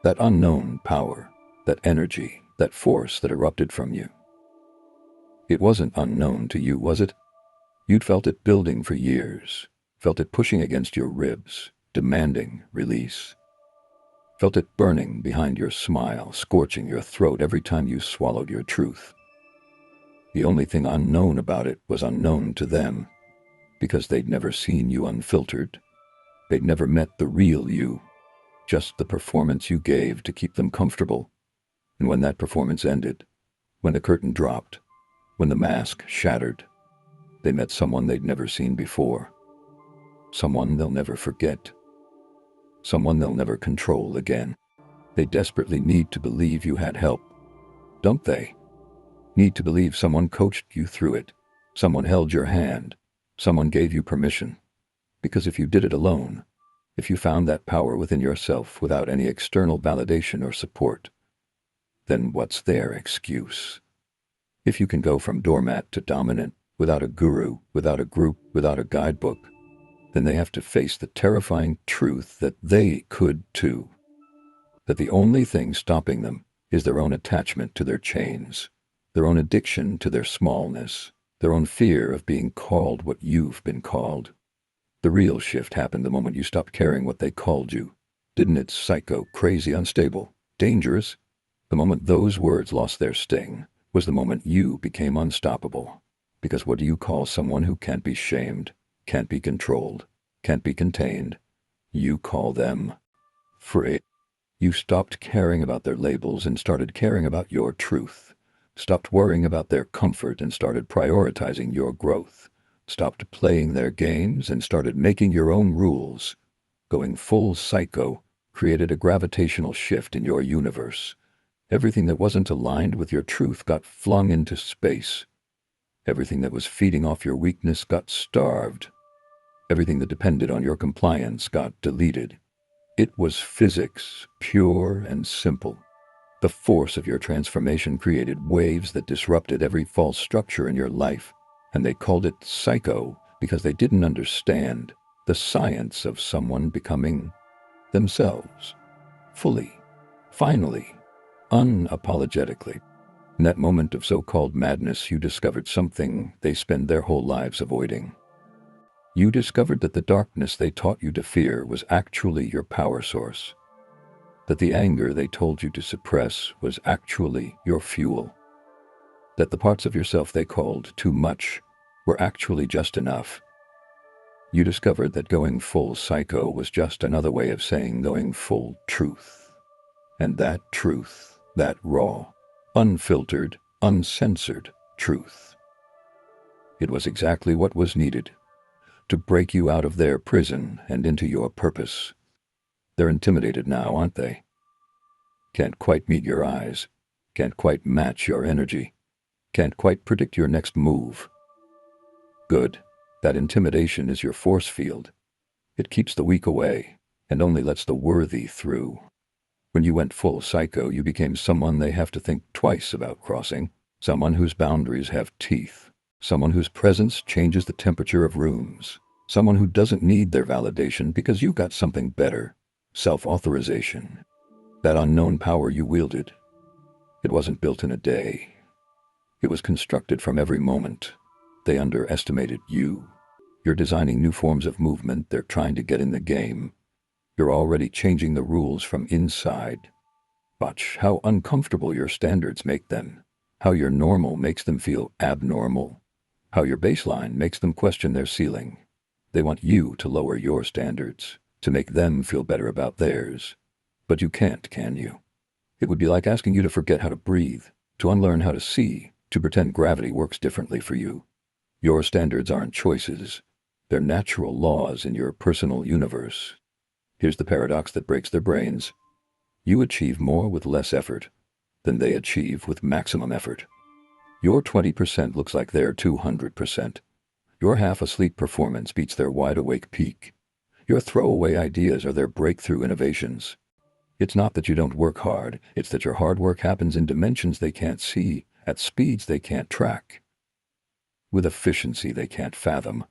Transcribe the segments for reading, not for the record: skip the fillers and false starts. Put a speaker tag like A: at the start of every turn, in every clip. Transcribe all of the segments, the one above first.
A: That unknown power, that energy, that force that erupted from you. It wasn't unknown to you, was it? You'd felt it building for years, felt it pushing against your ribs, demanding release. Felt it burning behind your smile, scorching your throat every time you swallowed your truth. The only thing unknown about it was unknown to them, because they'd never seen you unfiltered. They'd never met the real you, just the performance you gave to keep them comfortable. And when that performance ended, when the curtain dropped, when the mask shattered, they met someone they'd never seen before. Someone they'll never forget. Someone they'll never control again. They desperately need to believe you had help, don't they? Need to believe someone coached you through it. Someone held your hand. Someone gave you permission. Because if you did it alone, if you found that power within yourself without any external validation or support, then what's their excuse? If you can go from doormat to dominant without a guru, without a group, without a guidebook, then they have to face the terrifying truth that they could too. That the only thing stopping them is their own attachment to their chains, their own addiction to their smallness, their own fear of being called what you've been called. The real shift happened the moment you stopped caring what they called you. Didn't it? Psycho, crazy, unstable, dangerous? The moment those words lost their sting was the moment you became unstoppable. Because what do you call someone who can't be shamed, can't be controlled, can't be contained? You call them free. You stopped caring about their labels and started caring about your truth. Stopped worrying about their comfort and started prioritizing your growth. Stopped playing their games and started making your own rules. Going full psycho created a gravitational shift in your universe. Everything that wasn't aligned with your truth got flung into space. Everything that was feeding off your weakness got starved. Everything that depended on your compliance got deleted. It was physics, pure and simple. The force of your transformation created waves that disrupted every false structure in your life, and they called it psycho because they didn't understand the science of someone becoming themselves, fully, finally, unapologetically. In that moment of so-called madness, you discovered something they spend their whole lives avoiding. You discovered that the darkness they taught you to fear was actually your power source. That the anger they told you to suppress was actually your fuel. That the parts of yourself they called too much were actually just enough. You discovered that going full psycho was just another way of saying going full truth. And that truth, that raw, unfiltered, uncensored truth, it was exactly what was needed to break you out of their prison and into your purpose. They're intimidated now, aren't they? Can't quite meet your eyes, can't quite match your energy, can't quite predict your next move. Good. That intimidation is your force field. It keeps the weak away and only lets the worthy through. When you went full psycho, you became someone they have to think twice about crossing, someone whose boundaries have teeth, someone whose presence changes the temperature of rooms, someone who doesn't need their validation because you got something better, self-authorization. That unknown power you wielded, it wasn't built in a day. It was constructed from every moment. They underestimated you. You're designing new forms of movement. They're trying to get in the game. You're already changing the rules from inside. Watch how uncomfortable your standards make them, how your normal makes them feel abnormal, how your baseline makes them question their ceiling. They want you to lower your standards, to make them feel better about theirs. But you can't, can you? It would be like asking you to forget how to breathe, to unlearn how to see, to pretend gravity works differently for you. Your standards aren't choices. They're natural laws in your personal universe. Here's the paradox that breaks their brains. You achieve more with less effort than they achieve with maximum effort. Your 20% looks like their 200%. Your half-asleep performance beats their wide-awake peak. Your throwaway ideas are their breakthrough innovations. It's not that you don't work hard, it's that your hard work happens in dimensions they can't see, at speeds they can't track, with efficiency they can't fathom.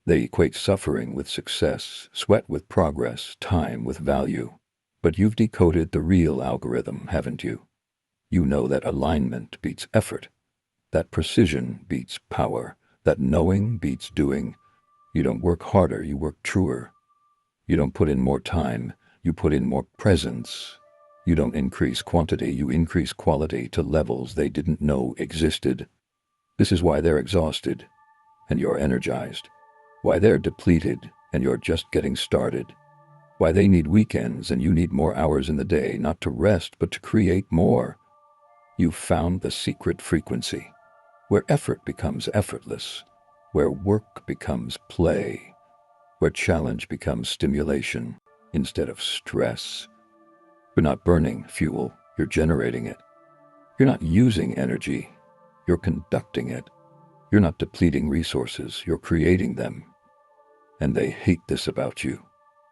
A: They equate suffering with success, sweat with progress, time with value. But you've decoded the real algorithm, haven't you? You know that alignment beats effort, that precision beats power, that knowing beats doing. You don't work harder, you work truer. You don't put in more time, you put in more presence. You don't increase quantity, you increase quality to levels they didn't know existed. This is why they're exhausted and you're energized, why they're depleted and you're just getting started, why they need weekends and you need more hours in the day, not to rest but to create more. You've found the secret frequency, where effort becomes effortless, where work becomes play, where challenge becomes stimulation instead of stress. You're not burning fuel, you're generating it. You're not using energy, you're conducting it. You're not depleting resources, you're creating them. And they hate this about you.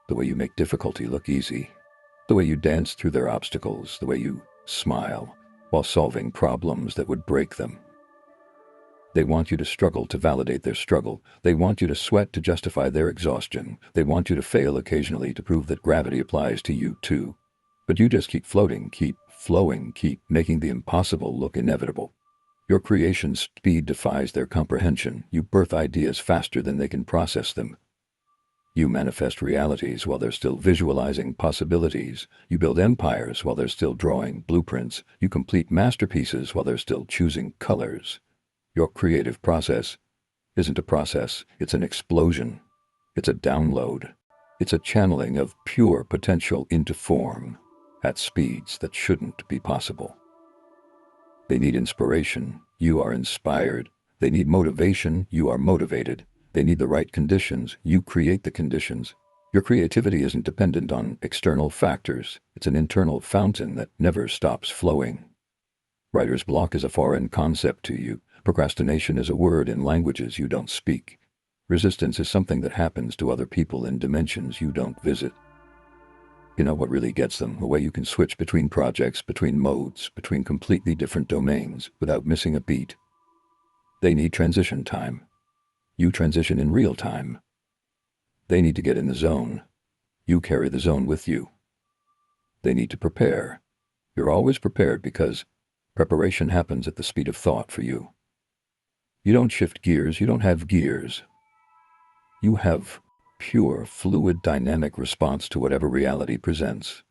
A: The way you make difficulty look easy, the way you dance through their obstacles, the way you smile while solving problems that would break them. They want you to struggle to validate their struggle. They want you to sweat to justify their exhaustion. They want you to fail occasionally to prove that gravity applies to you too. But you just keep floating, keep flowing, keep making the impossible look inevitable. Your creation's speed defies their comprehension. You birth ideas faster than they can process them. You manifest realities while they're still visualizing possibilities. You build empires while they're still drawing blueprints. You complete masterpieces while they're still choosing colors. Your creative process isn't a process, it's an explosion. It's a download. It's a channeling of pure potential into form at speeds that shouldn't be possible. They need inspiration, you are inspired. They need motivation, you are motivated. They need the right conditions, you create the conditions. Your creativity isn't dependent on external factors. It's an internal fountain that never stops flowing. Writer's block is a foreign concept to you. Procrastination is a word in languages you don't speak. Resistance is something that happens to other people in dimensions you don't visit. You know what really gets them? The way you can switch between projects, between modes, between completely different domains without missing a beat. They need transition time. You transition in real time. They need to get in the zone. You carry the zone with you. They need to prepare. You're always prepared because preparation happens at the speed of thought for you. You don't shift gears, you don't have gears. You have pure, fluid, dynamic response to whatever reality presents.